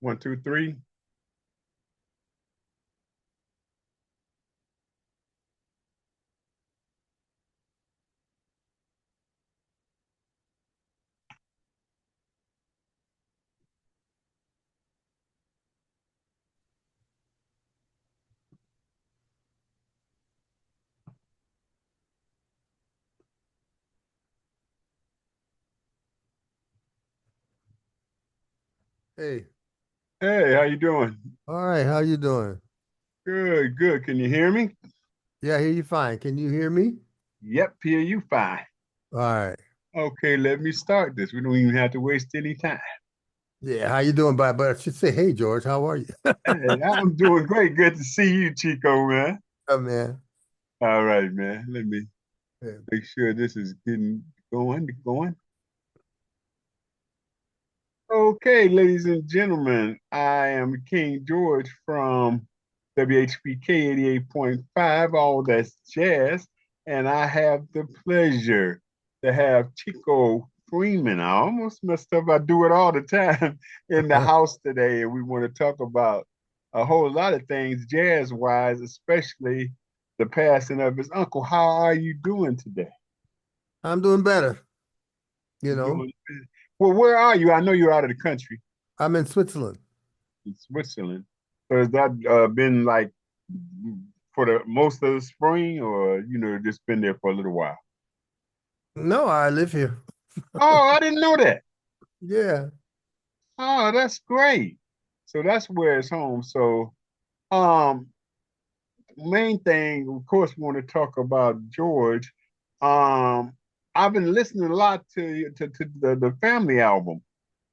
One, two, three. Hey, Hey, how you doing? all right, how you doing? Good, good. Can you hear me? Yeah, I hear you fine. Can you hear me? Yep, hear you fine. All right. Okay, let me start this. We don't even have to waste any time. Yeah, how you doing? But I should say, hey, George, how are you? Hey, I'm doing great. Good to see you, Chico, man. Oh, man. All right, man. Let me Yeah. make sure this is getting going. Okay, ladies and gentlemen, I am King George from WHPK 88.5, all that's jazz, and I have the pleasure to have Chico Freeman. I almost messed up. I do it all the time in the house today, and we want to talk about a whole lot of things jazz wise, especially the passing of his uncle. How are you doing today? I'm doing better. You know, Doing well. Where are you? I know you're out of the country. I'm in Switzerland. In Switzerland. So has that been like for the most of the spring, or just been there for a little while? No, I live here. Oh, I didn't know that. Yeah. Oh, that's great. So that's where it's home. So, um, main thing, of course, we want to talk about George. Um, I've been listening a lot to the Family album,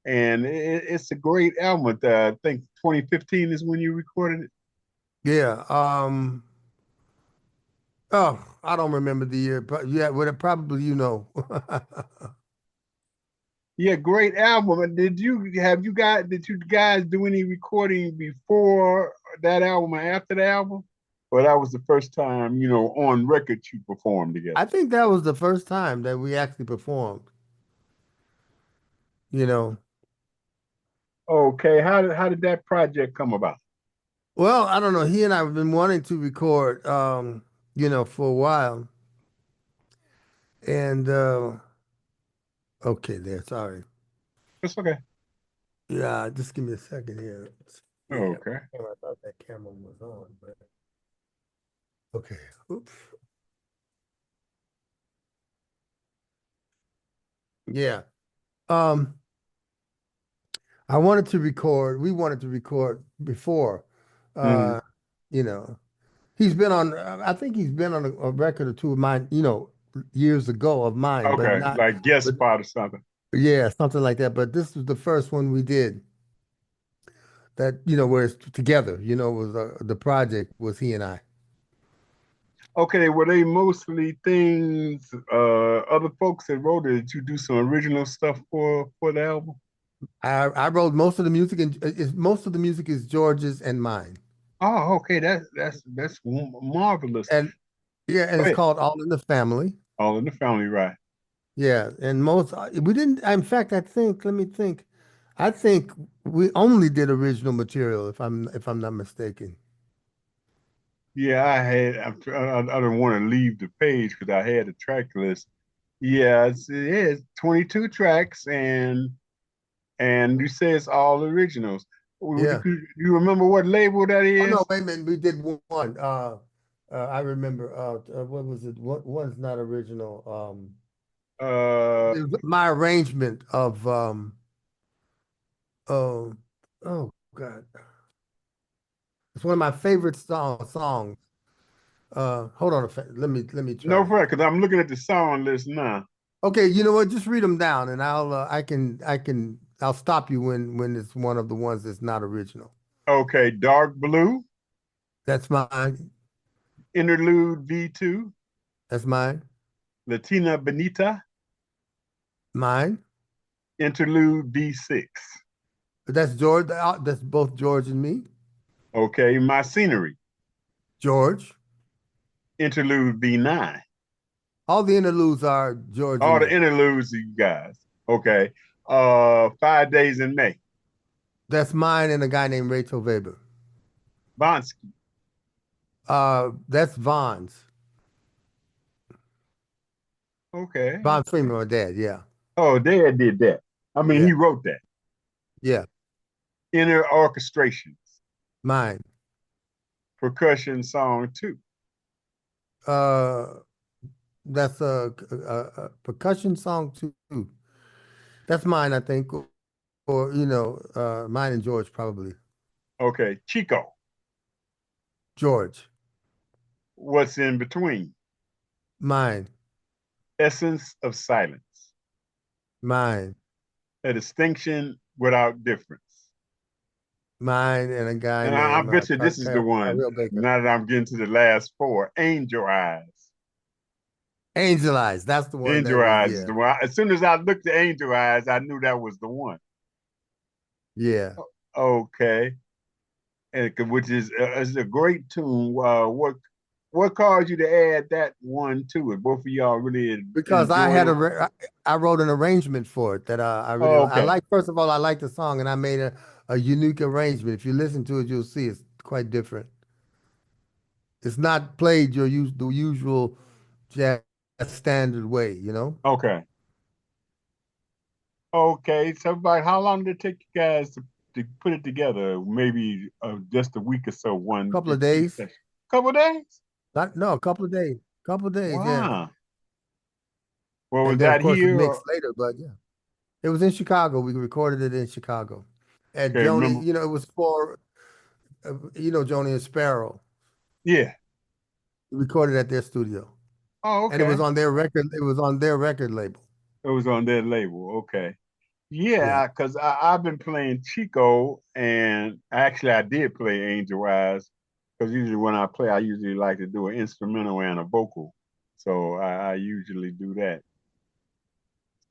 and it's a great album. I think 2015 is when you recorded it. Yeah. Oh, I don't remember the year, but yeah, well, probably you know. Yeah, great album. And did you guys do any recording before that album or after the album? Or that was the first time, on record you performed together? I think that was the first time that we actually performed, you know. Okay, how did that project come about? Well, I don't know. He and I have been wanting to record, for a while. And okay, there. Sorry. It's okay. Yeah, just give me a second here. Yeah, Okay. I thought that camera was on, but okay. Oops. Yeah. Um, I wanted to record. We wanted to record before. Hmm. Uh, you know, he's been on. I think he's been on a record or two of mine. Years ago of mine, but Okay, not. like guest But spot or something. yeah, something like that. But this was the first one we did that. Where it's together. Was the project was he and I. Okay, were they mostly things other folks that wrote it? Did you do some original stuff for the album? I wrote most of the music, and most of the music is George's and mine. Oh, okay, that's marvelous. And yeah, and Go it's ahead. called All in the Family. All in the family, right? Yeah, and most we didn't. In fact, I think. Let me think. I think we only did original material, if I'm not mistaken. Yeah, I don't want to leave the page because I had a track list. Yeah, it's 22 tracks, and you say it's all originals. Yeah. You remember what label that Oh no, is? wait a minute. We did one. I remember. What was it? What one's not original? Uh, It was my arrangement of oh oh God. It's one of my favorite songs. Hold on let me try no, to. because I'm looking at the song list now. Okay, you know what? Just read them down, and I'll stop you when it's one of the ones that's not original. Okay, Dark Blue, That's mine. Interlude V2, That's mine. Latina Benita, Mine. Interlude V6. That's George. That's both George and me. Okay, My Scenery, George. Interlude V9. All the interludes are George and All the me. interludes, you guys. Okay, 5 Days in May. That's mine and a guy named Rachel Weber. Bonsky. That's Vaughn's. Okay. Von Freeman, my dad. Yeah, Oh, Dad did that. I mean, he yeah, wrote that. yeah. Inner orchestrations, Mine. percussion song too. Uh, that's a percussion song too. That's mine, I think, or mine and George probably. Okay. Chico. George, What's in between? mine, Essence of silence. mine, A distinction without difference. mine, and a guy And I named bet you this is the one. Tyrell Baker. Now that I'm getting to the last four, Angel Eyes. Angel Eyes. That's the one that Angel was, Eyes is yeah, the one. As soon as I looked at Angel Eyes, I knew that was the one. yeah. Okay, and which is a great tune. What caused you to add that one to it? Both of y'all really Because enjoyed it. I wrote an arrangement for it that I really Oh, I okay, like. First of all, I like the song, and I made a unique arrangement. If you listen to it, you'll see it's quite different. It's not played the usual jazz standard way, you know? okay, okay. So, about how long did it take you guys to put it together? Maybe just a week or so. A One couple of each days. session. Couple days. Not no, a couple of days. Couple of days, yeah. Wow. Well, was And then of that course we here? mixed later, but yeah. It was in Chicago. We recorded it in Chicago. At Okay, Joni, remember? it was for Joni and Sparrow. Yeah. We recorded at their studio. Oh, And it was okay. on their record, it was on their record label. It was on their label. Okay. Yeah. Yeah, because I've been playing Chico, and actually I did play Angel Eyes, because usually when I play, I usually like to do an instrumental and a vocal. So I usually do that.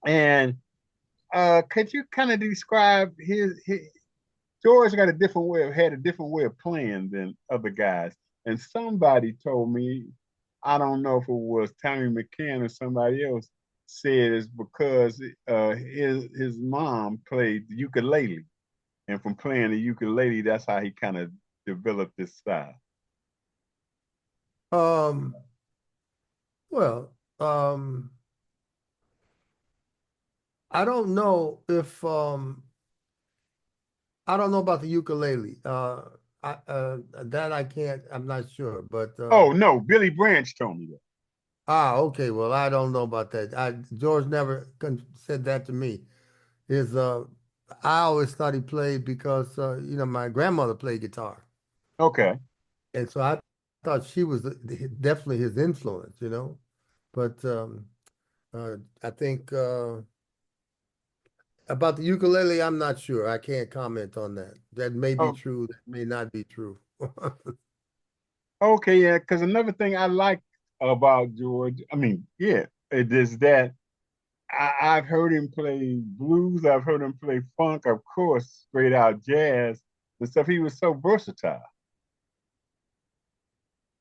And could you kind of describe his George got a different way of had a different way of playing than other guys. And somebody told me, I don't know if it was Tommy McCann or somebody else, said it's because his mom played the ukulele, and from playing the ukulele, that's how he kind of developed this style. Um, well, I don't know if I don't know about the ukulele. That I can't, I'm not sure, but Oh no, Billy Branch told me that. okay, well, I don't know about that. George never said that to me. His I always thought he played because my grandmother played guitar. Okay. And so I thought she was definitely his influence. But I think about the ukulele, I'm not sure. I can't comment on that. That may be Oh, true, that may not be true. okay, yeah. Because another thing I like about George, I mean, yeah, it is that I've heard him play blues. I've heard him play funk, of course, straight out jazz and stuff. He was so versatile.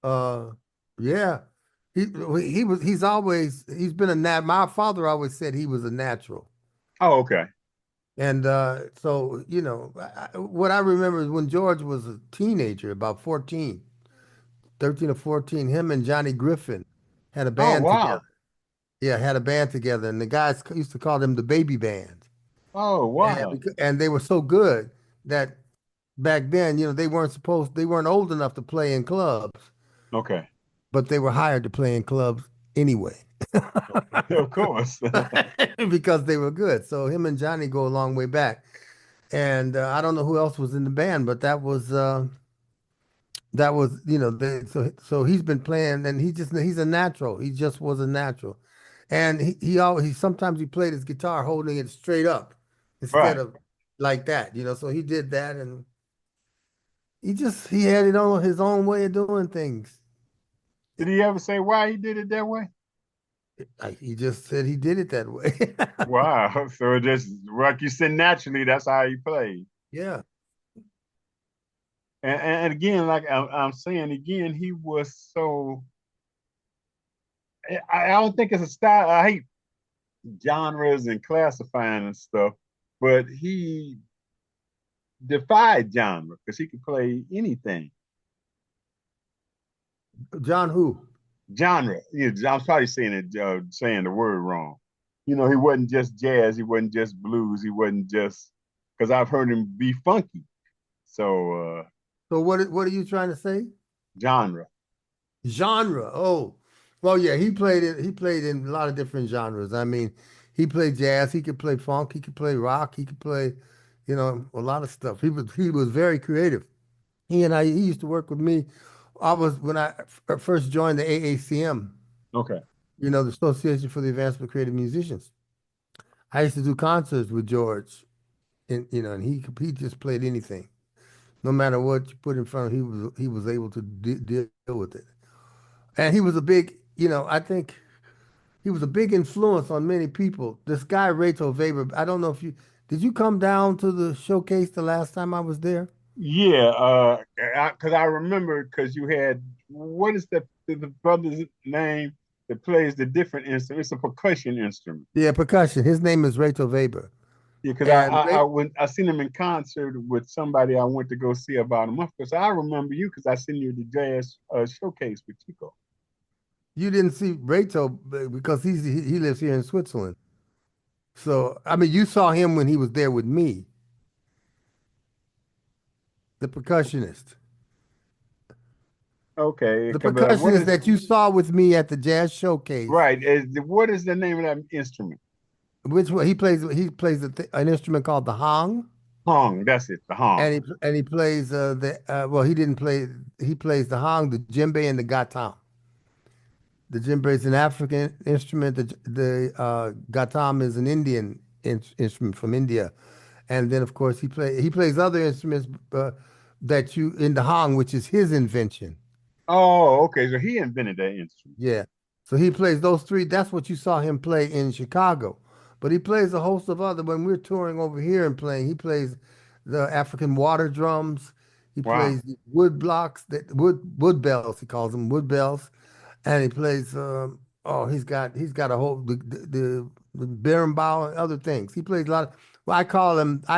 Uh, yeah. He's been a my father always said he was a natural. Oh, okay. And so, what I remember is when George was a teenager, about 14, 13 or 14, him and Johnny Griffin had a Oh, band wow. together. Yeah, had a band together, and the guys used to call them the baby band. Oh, wow. And they were so good that back then, they weren't old enough to play in clubs, Okay. but they were hired to play in clubs anyway Of course. because they were good. So him and Johnny go a long way back. And I don't know who else was in the band, but so he's been playing, and he's a natural. He just was a natural, and sometimes he played his guitar holding it straight up instead Right. of like that. So he did that, and he had it on his own way of doing things. Did he ever say why he did it that way? He just said he did it that way. Wow. So it just, like you said, naturally, that's how he played. Yeah. And again, like I'm saying again, he was so, I don't think it's a style. I hate genres and classifying and stuff, but defied genre because he could play anything. John who? Genre. You know, I'm probably saying it, saying the word wrong. You know, he wasn't just jazz. He wasn't just blues. He wasn't just because I've heard him be funky. So So what are you trying to say? genre. Genre. Oh, well, yeah, he played in a lot of different genres. I mean, he played jazz, he could play funk, he could play rock, he could play, a lot of stuff. He was very creative. He used to work with me. I was when I first joined the AACM, Okay. the Association for the Advancement of Creative Musicians. I used to do concerts with George, and he just played anything. No matter what you put in front of him, he was able to deal with it. And he was a big, I think he was a big influence on many people. This guy, Rachel Weber, I don't know if did you come down to the showcase the last time I was there? Yeah, because I remember because you had what is the brother's name that plays the different instrument? It's a percussion instrument. Yeah, percussion. His name is Rachel Weber. Yeah, because And I seen him in concert with somebody I went to go see about a month ago. So I remember you because I seen you at the jazz showcase with Chico. you didn't see Rachel because he lives here in Switzerland. So, I mean, you saw him when he was there with me, the percussionist. Okay, The but what percussionist is that you saw with me at the jazz showcase. right? What is the name of that instrument? Which one he plays an instrument called the hong, Hong. That's it. The Hong. and he plays well, he didn't play, he plays the hong, the djembe, and the gatam. The djembe is an African instrument. The gatam is an Indian instrument from India, and then of course he plays other instruments that you in the hong, which is his invention. Oh, okay. So he invented that instrument. Yeah. So he plays those three. That's what you saw him play in Chicago. But he plays a host of other. When we're touring over here and playing, he plays the African water drums. He Wow. plays the wood blocks, that wood bells. He calls them wood bells, and he plays. Oh, he's got a whole the berimbau and other things. He plays a lot of. Well, I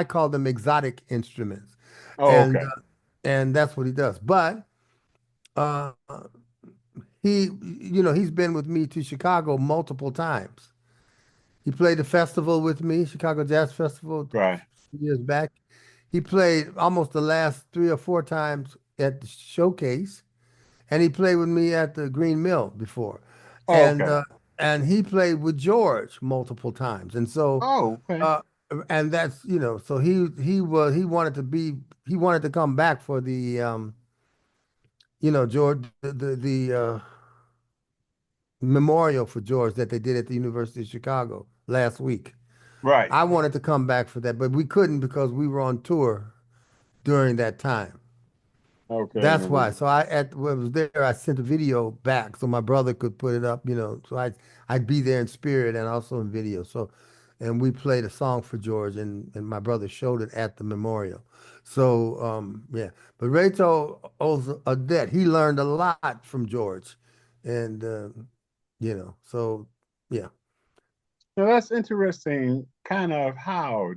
call them exotic instruments, Oh, and okay. and that's what he does. But uh, he's been with me to Chicago multiple times. He played the festival with me, Chicago Jazz Festival, Right. a few years back. He played almost the last 3 or 4 times at the showcase, and he played with me at the Green Mill before, Oh, and okay. uh, and he played with George multiple times, and so Oh, okay. uh, and that's so he wanted to come back for the George the memorial for George that they did at the University of Chicago last week. Right. I wanted to come back for that, but we couldn't because we were on tour during that time. Okay. That's why. So when I was there, I sent a video back so my brother could put it up. So I'd be there in spirit and also in video. So, and we played a song for George, and my brother showed it at the memorial. So yeah, but Rachel owes a debt. He learned a lot from George, and so yeah. So that's interesting. Kind of how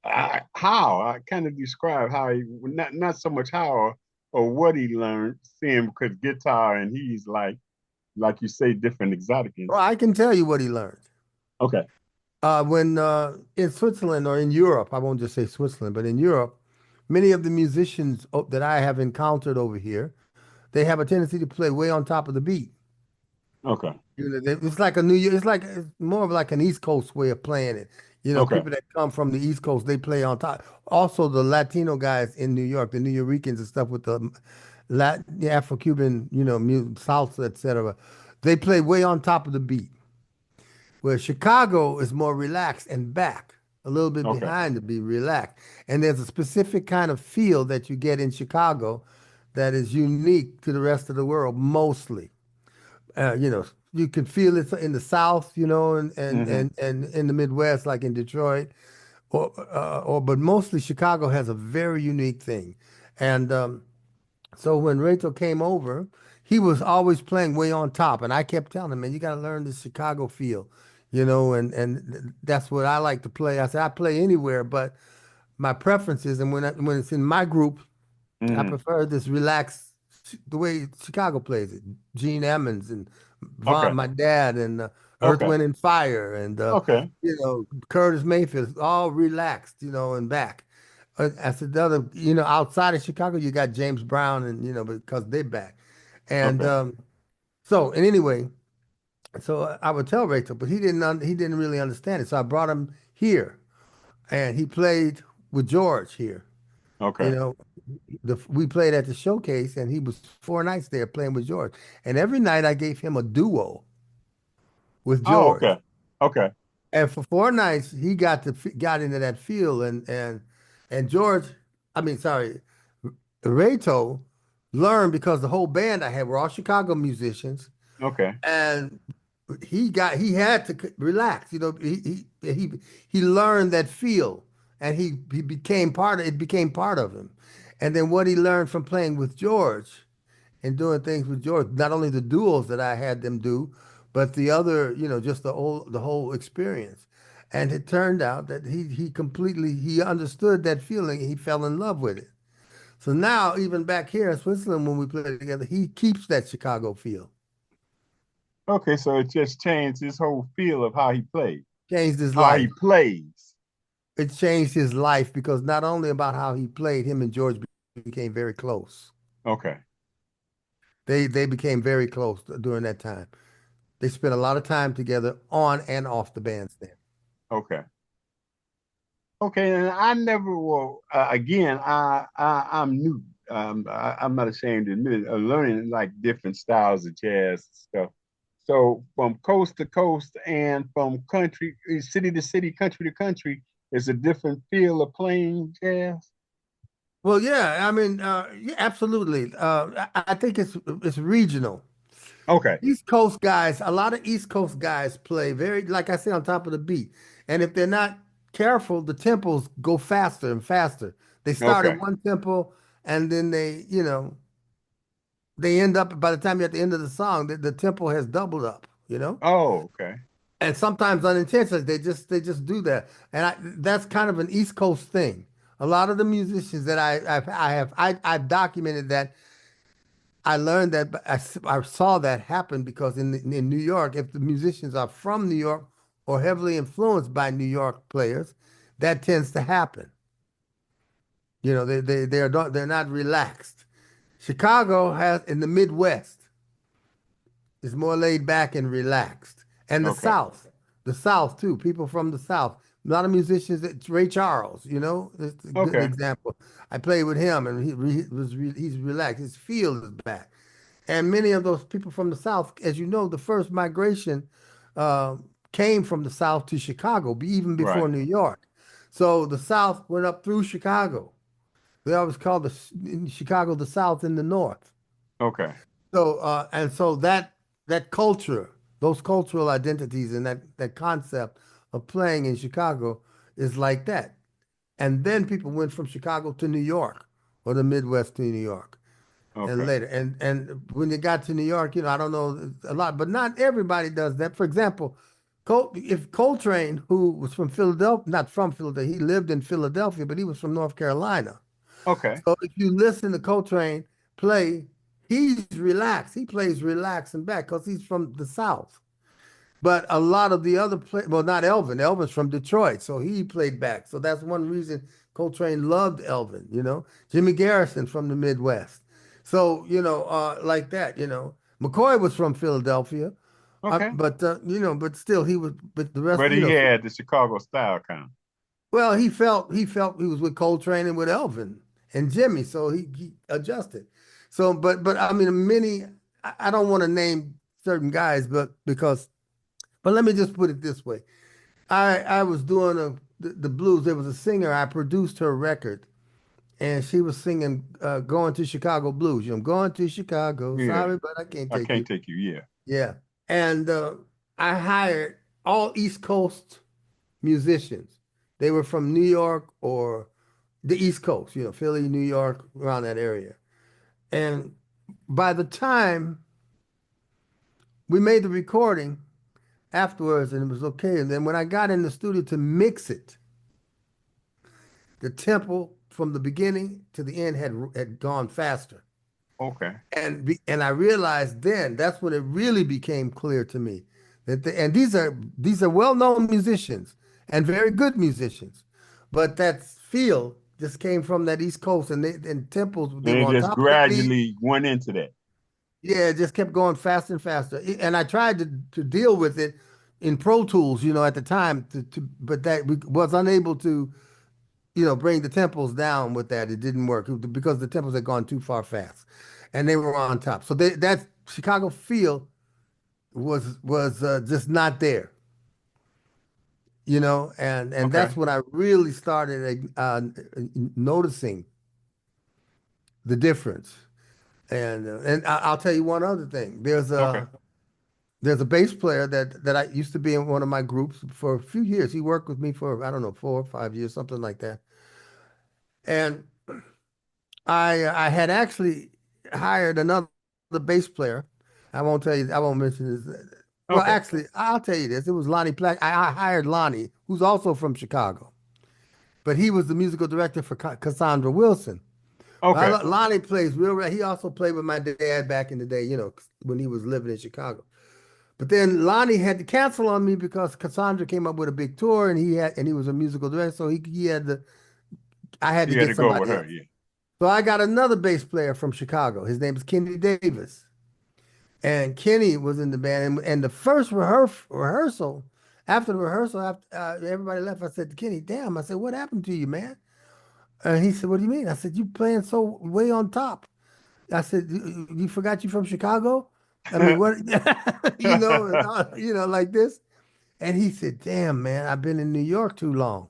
I kind of describe how he not so much how or what he learned, seeing because guitar and he's like you say different exotic Well, instruments. I can tell you what he learned. Okay. When in Switzerland or in Europe, I won't just say Switzerland, but in Europe, many of the musicians that I have encountered over here, they have a tendency to play way on top of the beat. Okay. It's like a New York, it's more of like an East Coast way of playing it. Okay. People that come from the East Coast, they play on top. Also, the Latino guys in New York, the New Yorkers and stuff with the Afro-Cuban, salsa, etc. They play way on top of the beat. Where Chicago is more relaxed and back, a little bit Okay. behind to be relaxed. And there's a specific kind of feel that you get in Chicago that is unique to the rest of the world, mostly. You can feel it in the South, and, and, Hmm. and, and in the Midwest, like in Detroit, but mostly Chicago has a very unique thing. And so when Rachel came over, he was always playing way on top, and I kept telling him, "Man, you got to learn the Chicago feel," and that's what I like to play. I said I play anywhere, but my preferences, and when it's in my group, I Hmm. prefer this relaxed the way Chicago plays it. Gene Emmons and Okay. Vaughn, my dad, and Earth, Okay. Wind and Fire, and Okay. Curtis Mayfield, all relaxed, and back. I said the other, outside of Chicago, you got James Brown, and because they're back, and Okay. and anyway, so I would tell Rachel, but he didn't really understand it, so I brought him here, and he played with George here. You Okay. know, we played at the showcase, and he was 4 nights there playing with George. And every night I gave him a duo with Oh, George. okay. Okay. And for 4 nights, he got into that feel, and George, I mean, sorry, Reto learned because the whole band I had were all Chicago musicians, Okay. and he had to relax. He learned that feel, and he became part of it. Became part of him, and then what he learned from playing with George and doing things with George, not only the duels that I had them do, but the other, just the whole experience. And it turned out that he completely he understood that feeling. He fell in love with it. So now, even back here in Switzerland, when we play together, he keeps that Chicago feel. Okay. So it just changed his whole feel of how he played, Changed his how he life. plays. It changed his life because not only about how he played, him and George became very close. Okay. They became very close during that time. They spent a lot of time together on and off the bandstand. Okay. Okay, and I never will. Again, I'm new. I'm not ashamed to admit it. Learning like different styles of jazz and stuff. So from coast to coast and from country, city to city, country to country, is a different feel of playing jazz. Well, yeah, I mean, yeah, absolutely. I think it's regional. Okay, East Coast guys, a lot of East Coast guys play very, like I said, on top of the beat. And if they're not careful, the tempos go faster and faster. They start at okay. one tempo, and then they end up by the time you're at the end of the song, the tempo has doubled up. Oh, okay, And sometimes unintentionally, they just do that. And that's kind of an East Coast thing. A lot of the musicians that I've documented that I learned that I saw that happen because in New York, if the musicians are from New York or heavily influenced by New York players, that tends to happen. They're not relaxed. Chicago has in the Midwest is more laid back and relaxed, and okay, the South too. People from the South, a lot of musicians. Ray Charles, that's a good okay, example. I played with him, and he's relaxed. His feel is back. And many of those people from the South, as you know, the first migration uh, came from the South to Chicago, even before right, New York. So the South went up through Chicago. They always called in Chicago the South and the North. okay, So that culture, those cultural identities, and that concept of playing in Chicago is like that. And then people went from Chicago to New York or the Midwest to New York and okay, later. And when you got to New York, I don't know a lot, but not everybody does that. For example, if Coltrane, who was from Philadelphia, not from Philadelphia, he lived in Philadelphia, but he was from North Carolina. okay, So if you listen to Coltrane play, he's relaxed. He plays relaxed and back because he's from the South. But a lot of the other well, not Elvin. Elvin's from Detroit, so he played back. So that's one reason Coltrane loved Elvin. Jimmy Garrison from the Midwest. So like that. McCoy was from Philadelphia, okay. but still he was. But the rest, But he had the Chicago style kind. well, he felt he was with Coltrane and with Elvin and Jimmy, so he adjusted. So, but I mean, many. I don't want to name certain guys, but let me just put it this way. I was doing the blues. There was a singer. I produced her record, and she was singing "Going to Chicago Blues." I'm going to Chicago. Yeah, Sorry, but I can't I take can't you. take you. Yeah, Yeah, and I hired all East Coast musicians. They were from New York or the East Coast, Philly, New York, around that area. And by the time we made the recording afterwards and it was okay, and then when I got in the studio to mix it, the tempo from the beginning to the end had gone faster. Okay. And I realized then that's when it really became clear to me that and these are well-known musicians and very good musicians, but that feel just came from that East Coast and tempos they And were it on just top of the beat. gradually went into that. Yeah, it just kept going faster and faster. And I tried to deal with it in Pro Tools, at the time, but that we was unable to, bring the tempos down with that. It didn't work because the tempos had gone too far fast, and they were on top. So that Chicago feel was just not there, and Okay. that's when I really started noticing the difference. And I'll tell you one other thing. Okay. There's a bass player that I used to be in one of my groups for a few years. He worked with me for, I don't know, 4 or 5 years, something like that. And I had actually hired another bass player. I won't tell you, I won't mention this. Well, Okay. actually, I'll tell you this. It was Lonnie Plack. I hired Lonnie, who's also from Chicago, but he was the musical director for Cassandra Wilson. Okay. Lonnie plays real. He also played with my dad back in the day, when he was living in Chicago. But then Lonnie had to cancel on me because Cassandra came up with a big tour, and he was a musical director, so he had to. I had to You had get to go with somebody her, else. yeah. So I got another bass player from Chicago. His name is Kenny Davis, and Kenny was in the band. And the first rehearsal, after the rehearsal, after everybody left, I said to Kenny, "Damn!" I said, "What happened to you, man?" And he said, "What do you mean?" I said, "You playing so way on top." I said, "You forgot you from Chicago?" I mean, what, like this. And he said, "Damn, man, I've been in New York too long."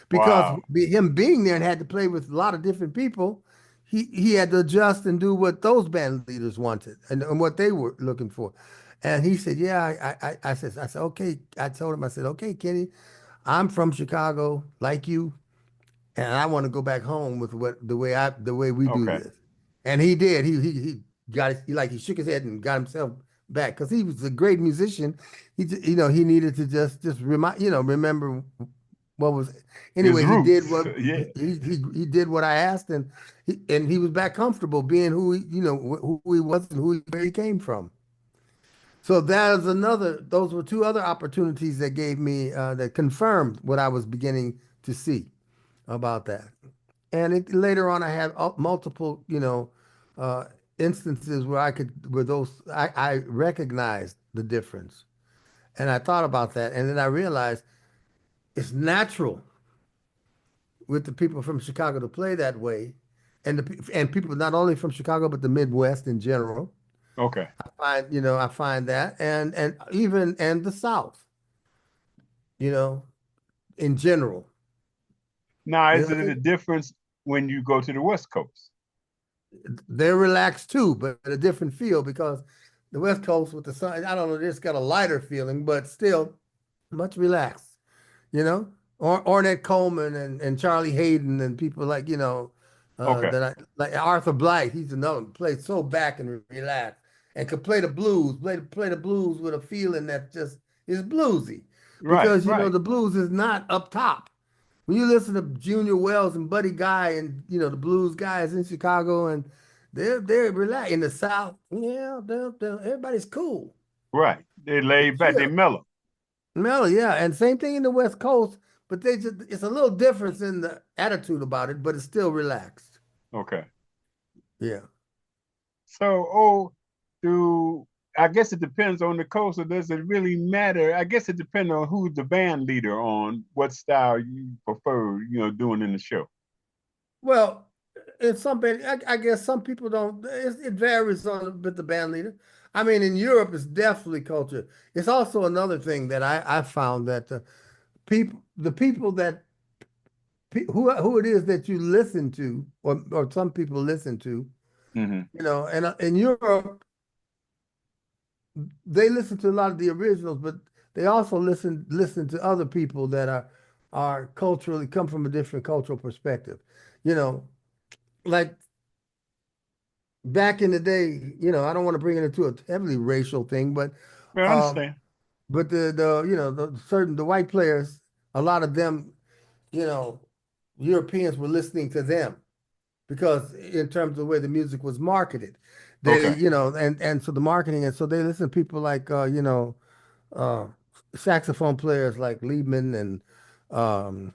Because Wow. him being there and had to play with a lot of different people, he had to adjust and do what those band leaders wanted and what they were looking for. And he said, "Yeah." I said, "Okay." I told him, I said, "Okay, Kenny, I'm from Chicago, like you, and I want to go back home with the way we do Okay. this." And he did. He got he shook his head and got himself back because he was a great musician. He needed to just remember what was. His Anyway, he did roots. what Yeah. he did what I asked, and he was back comfortable being who he was and where he came from. So that was another. Those were two other opportunities that gave me that confirmed what I was beginning to see about that. And later on, I had multiple, uh, instances where I recognized the difference. And I thought about that. And then I realized it's natural with the people from Chicago to play that way. And people not only from Chicago, but the Midwest in general. Okay. I find that. And even, and the South, you know, in general. Now, You is know, it a difference when you go to the West Coast? they're relaxed too, but a different feel because the West Coast with the sun, I don't know, it's got a lighter feeling, but still much relaxed, you know? Ornette Coleman and Charlie Hayden and people like, Okay. that like Arthur Blythe, he's another one, plays so back and relaxed and could play the blues, play the blues with a feeling that just is bluesy Right. because, Right. the blues is not up top. When you listen to Junior Wells and Buddy Guy and the blues guys in Chicago and they're relaxed in the South, yeah, everybody's cool, Right. They laid back. They chill, mellow. mellow, yeah. And same thing in the West Coast, but it's a little difference in the attitude about it, but it's still relaxed. Okay. Yeah. So, do I guess it depends on the coast, or does it really matter? I guess it depends on who's the band leader on what style you prefer, doing in the show. Well, in some band, I guess some people don't. It varies on with the band leader. I mean, in Europe, it's definitely culture. It's also another thing that I found that the people that who it is that you listen to, or some people listen to, Hmm. and in Europe, they listen to a lot of the originals, but they also listen to other people that are culturally come from a different cultural perspective. You know, like back in the day, I don't want to bring it into a heavily racial thing, but Well, I um, understand. the white players, a lot of them, you know. Europeans were listening to them because in terms of the way the music was marketed, they, Okay. you know, and so the marketing, and so they listen to people like, uh, saxophone players like Liebman and um,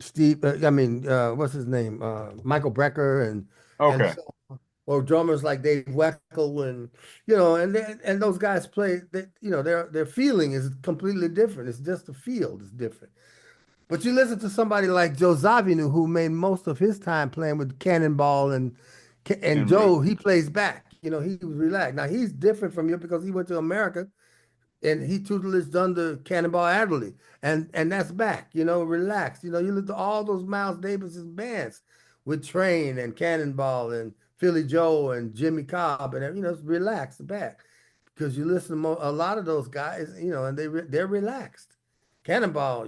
Steve, what's his name? Michael Brecker and Okay. so, or drummers like Dave Weckl and and those guys play. Their feeling is completely different. It's just the field is different. But you listen to somebody like Joe Zawinul, who made most of his time playing with Cannonball and And re- Joe, he plays back. He was relaxed. Now he's different from you because he went to America and he tutelaged under Cannonball Adderley, and that's back. Relaxed. You listen to all those Miles Davis's bands with Train and Cannonball and Philly Joe and Jimmy Cobb, and it's relaxed back because you listen to a lot of those guys, and they're relaxed. Cannonball,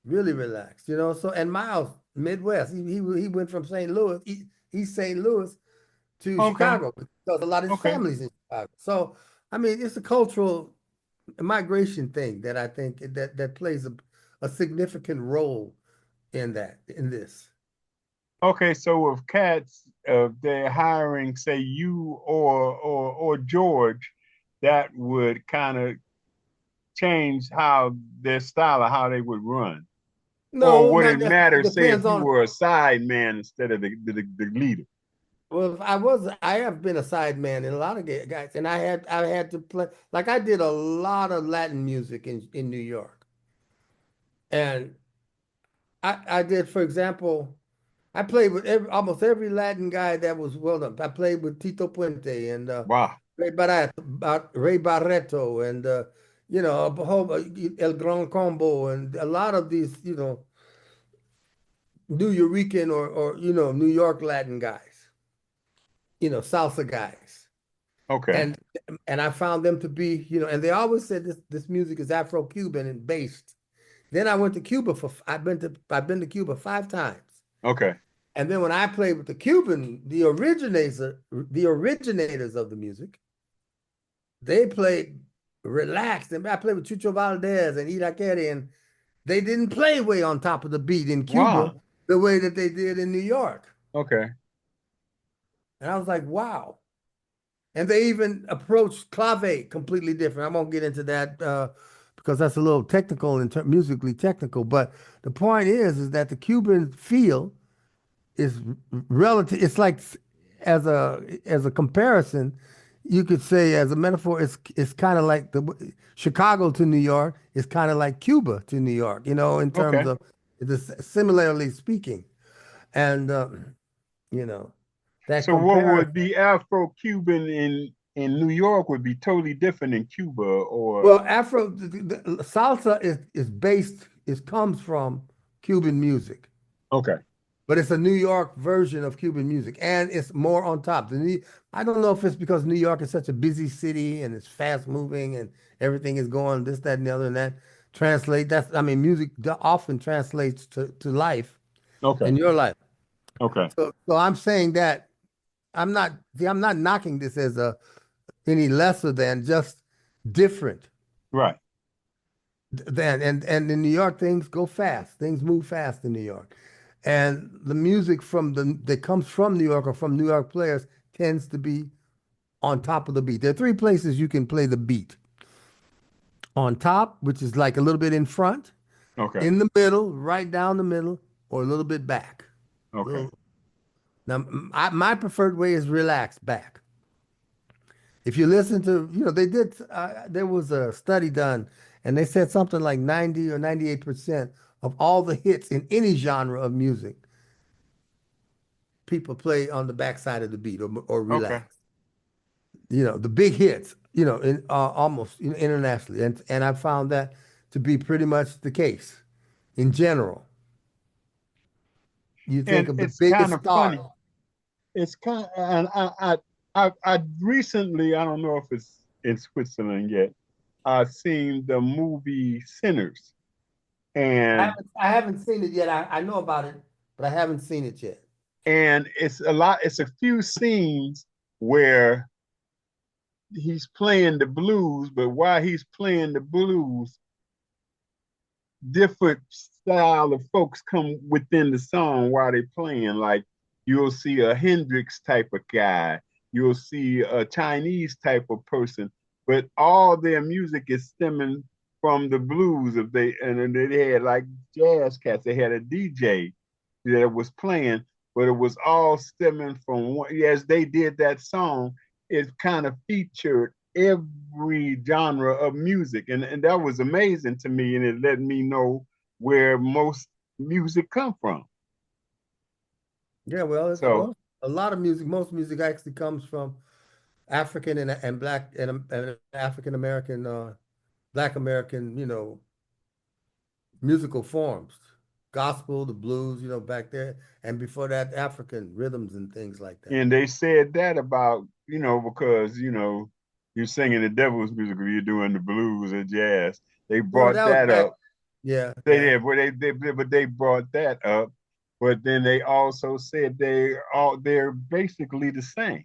really relaxed. So and Miles Midwest, he went from St. Louis, East St. Louis to okay. Chicago because a lot of his Okay. family's in Chicago. So I mean, it's a cultural migration thing that I think that plays a significant role in this. Okay. So if cats, they're hiring, say you or George, that would kind of change how their style of how they would run. Or No, would not it necessarily. matter, It say, if depends you on. were a side man instead of the leader? Well, if I have been a side man in a lot of guys, and I had to play like I did a lot of Latin music in New York, and I did, for example, I played with almost every Latin guy that was well known. I played with Tito Puente and Wow. Ray Barreto and a whole El Gran Combo and a lot of these New Yorican or New York Latin guys, salsa guys, Okay. and and I found them to be and they always said this music is Afro-Cuban and based. Then I went to Cuba I've been to Cuba 5 times. Okay. And then when I played with the Cuban, the originators of the music, they played relaxed. And I played with Chucho Valdez and Irakere, and they didn't play way on top of the beat in Cuba Wow. the way that they did in New York. Okay. And I was like, wow. And they even approached clave completely different. I won't get into that because that's a little technical and musically technical. But the point is that the Cuban feel is relative. It's like as a comparison, you could say as a metaphor, it's kind of like the Chicago to New York is kind of like Cuba to New York, in terms Okay. of the similarly speaking, and you know that So what comparison. would be Afro-Cuban in New York would be totally different in Cuba or Well, Afro the salsa is based. It comes from Cuban music. okay. But it's a New York version of Cuban music, and it's more on top. I don't know if it's because New York is such a busy city and it's fast moving and everything is going this, that, and the other, and that translate. I mean, music often translates to life Okay. in your life. Okay. So I'm saying that I'm not knocking this as any lesser than just different Right. than and in New York things go fast. Things move fast in New York. And the music that comes from New York or from New York players tends to be on top of the beat. There are three places you can play the beat. On top, which is like a little bit in front, Okay. in the middle, right down the middle, or a little bit back. Okay. Little, now, my preferred way is relaxed back. If you listen to, there was a study done, and they said something like 90 or 98% of all the hits in any genre of music, people play on the backside of the beat or Okay. relax. The big hits, in almost internationally, and I found that to be pretty much the case in general. You think And of the it's kind biggest of stars. funny. It's kind and I recently, I don't know if it's in Switzerland yet. I've seen the movie Sinners, I and haven't, I haven't seen it yet. I know about it, but I haven't seen it yet. it's a lot. It's a few scenes where he's playing the blues, but while he's playing the blues, different style of folks come within the song while they're playing. Like you'll see a Hendrix type of guy, you'll see a Chinese type of person, but all their music is stemming from the blues. If they and then they had like jazz cats, they had a DJ that was playing, but it was all stemming from one. As they did that song, it kind of featured every genre of music, and that was amazing to me, and it let me know where most music come from. Yeah, well, So a lot of music, most music actually comes from African and black and African American, black American, musical forms, gospel, the blues, back there, and before that, African rhythms and things like that. and they said that about because you're singing the devil's music or you're doing the blues or jazz. They Well, brought that was that back. up. Yeah, They yeah. did, but they brought that up. But then they also said they're basically the same.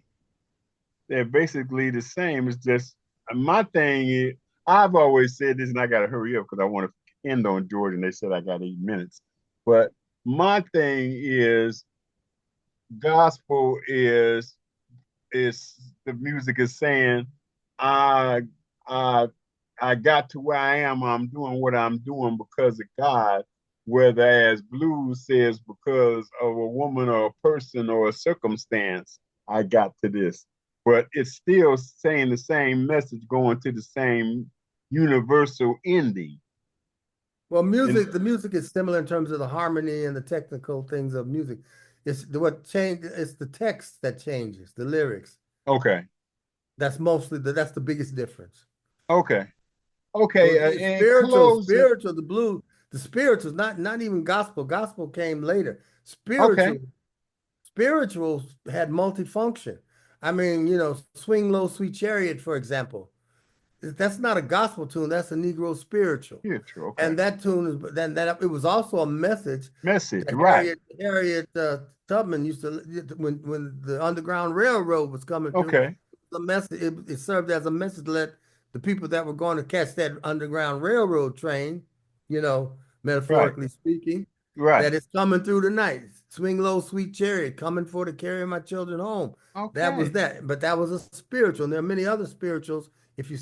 They're basically the same. It's just my thing is I've always said this, and I got to hurry up because I want to end on George, and they said I got 8 minutes. But my thing is gospel is the music is saying I I I got to where I am. I'm doing what I'm doing because of God. Whereas blues says because of a woman or a person or a circumstance, I got to this. But it's still saying the same message, going to the same universal ending. Well, And the music is similar in terms of the harmony and the technical things of music. What change. It's the text that changes, the lyrics. okay, That's the biggest difference. okay, So okay. In closing, spiritual, the blues, the spirituals, not even gospel. Gospel came later. okay, Spirituals had multifunction. I mean, Swing Low, Sweet Chariot, for example. That's not a gospel tune. That's a Negro spiritual. yeah, true, okay. And that tune is then that it was also a message Message, that right? Harriet Tubman used to when the Underground Railroad was coming through. Okay, The message it served as a message to let the people that were going to catch that Underground Railroad train, you know, right, metaphorically speaking, right. that it's coming through tonight. Swing low, sweet chariot, coming for to carry my children home. That was Okay. that. But that was a spiritual. And there are many other spirituals. If you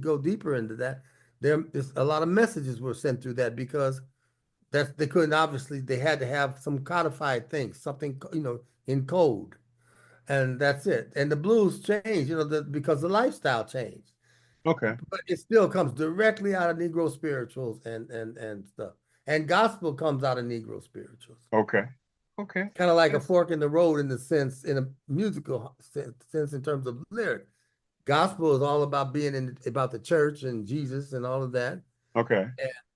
go deeper into that, there's a lot of messages were sent through that because they couldn't obviously they had to have some codified things, something in code, and that's it. And the blues changed, because the lifestyle changed, Okay. but it still comes directly out of Negro spirituals and stuff. And gospel comes out of Negro spirituals, Okay. Okay. kind of like a Yes. fork in the road in the sense, in a musical sense in terms of lyric. Gospel is all about being about the church and Jesus and all of that. Okay.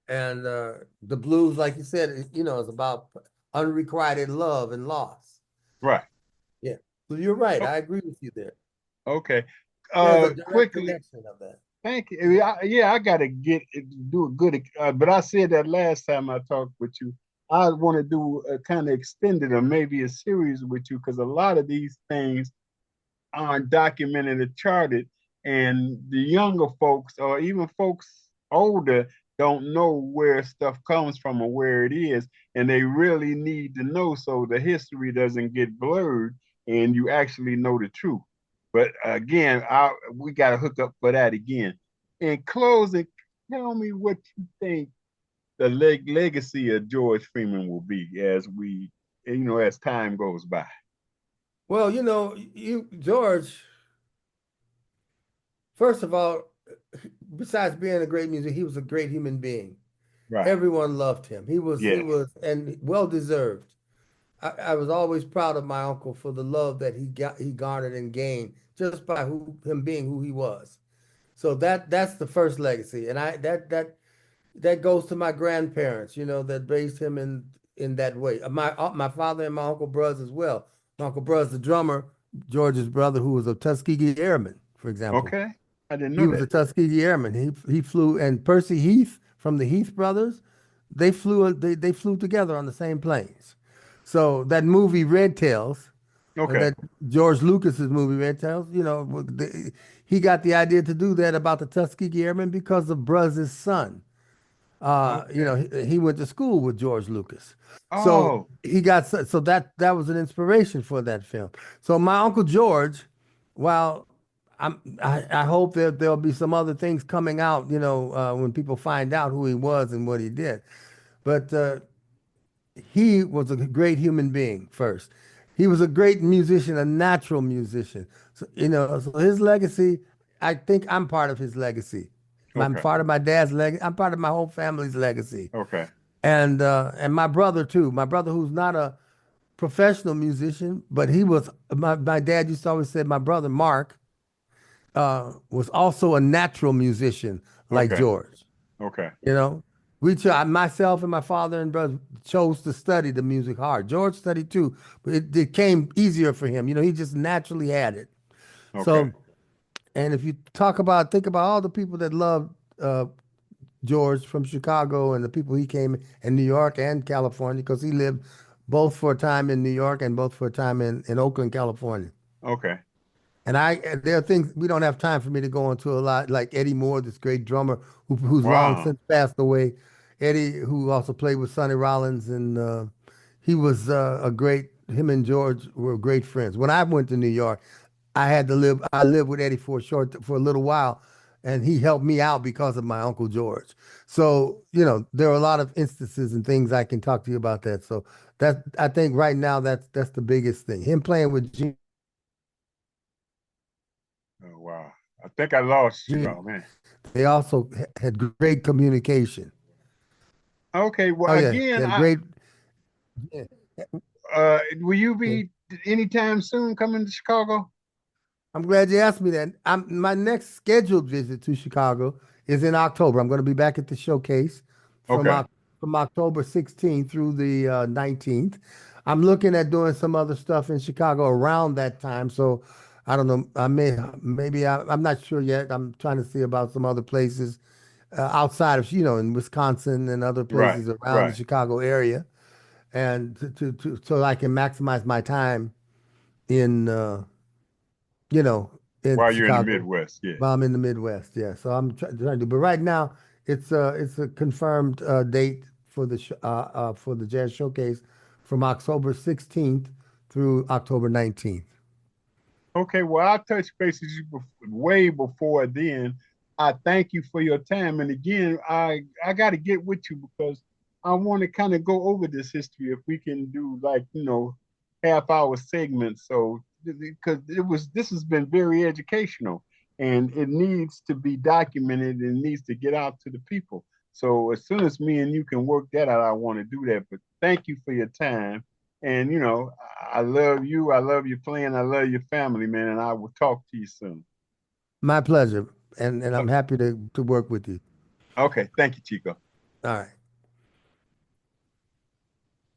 And the blues, like you said, is about unrequited love and loss. Right. Yeah. So you're right. Oh, I agree with you there. okay. There's a direct Quickly. connection of that. Thank you. Yeah, I gotta do a good. But I said that last time I talked with you. I want to do a kind of extended or maybe a series with you because a lot of these things aren't documented or charted, and the younger folks or even folks older don't know where stuff comes from or where it is, and they really need to know so the history doesn't get blurred and you actually know the truth. But again, we got to hook up for that again. In closing, tell me what you think the legacy of George Freeman will be as time goes by. Well, George, first of all, besides being a great musician, he was a great human being. Right. Everyone loved him. He Yes. was, and well deserved. I was always proud of my uncle for the love that he garnered and gained just by him being who he was. So that's the first legacy, and that goes to my grandparents, that raised him in that way. My father and my uncle Bruz as well. My uncle Bruz, the drummer, George's brother, who was a Tuskegee Airman, for example. Okay. I didn't He know was that. a Tuskegee Airman. He flew, and Percy Heath from the Heath brothers, they flew together on the same planes. So that movie Red Tails, Okay. that George Lucas's movie Red Tails, he got the idea to do that about the Tuskegee Airmen because of Bruz's son. You Okay. know, he went to school with George Lucas. So Oh, he got so that was an inspiration for that film. So my Uncle George, while I hope that there'll be some other things coming out, you know, when people find out who he was and what he did. But he was a great human being first. He was a great musician, a natural musician. So, you know, so his legacy, I think I'm part of his legacy. I'm okay. part of my dad's legacy. I'm part of my whole family's legacy. Okay. And my brother too. My brother who's not a professional musician, but he was my dad used to always say my brother Mark was also a natural musician like Okay. George. Okay. You know, myself and my father and brother chose to study the music hard. George studied too, but it came easier for him. You know, he just naturally had it. Okay. So, and if you think about all the people that loved uh, George from Chicago and the people he came in New York and California, because he lived both for a time in New York and both for a time in Oakland, California. Okay. There are things we don't have time for me to go into a lot, like Eddie Moore, this great drummer who's long Wow. since passed away. Eddie, who also played with Sonny Rollins, and he was him and George were great friends. When I went to New York, I lived with Eddie for a little while, and he helped me out because of my Uncle George. So, you know, there are a lot of instances and things I can talk to you about that. So I think right now that's the biggest thing. Him playing with Gene. Oh, wow. I think I lost you. Oh man. They also had great communication. Okay. Well, Oh yeah, they again, had I great. Yeah. will you Yeah. be anytime soon coming to Chicago? I'm glad you asked me that. My next scheduled visit to Chicago is in October. I'm going to be back at the showcase from Okay. Oc- from October 16th through the 19th. I'm looking at doing some other stuff in Chicago around that time. So I don't know. I'm not sure yet. I'm trying to see about some other places outside of, you know, in Wisconsin and other Right. places around the Right. Chicago area, and so I can maximize my time in you know, in While you're in the Chicago Midwest. Yeah. while I'm in the Midwest. Yeah, so I'm trying to do. But right now, it's a confirmed date for the Jazz Showcase from October 16th through October 19th. Okay, well, I'll touch base with you way before then. I thank you for your time. And again, I got to get with you because I want to kind of go over this history if we can do like, half hour segments. So, because this has been very educational and it needs to be documented and needs to get out to the people. So, as soon as me and you can work that out, I want to do that. But thank you for your time. And I love you. I love your playing. I love your family, man. And I will talk to you soon. My pleasure, and Uh, I'm happy to work with you. Okay. Thank you, Chico. All right.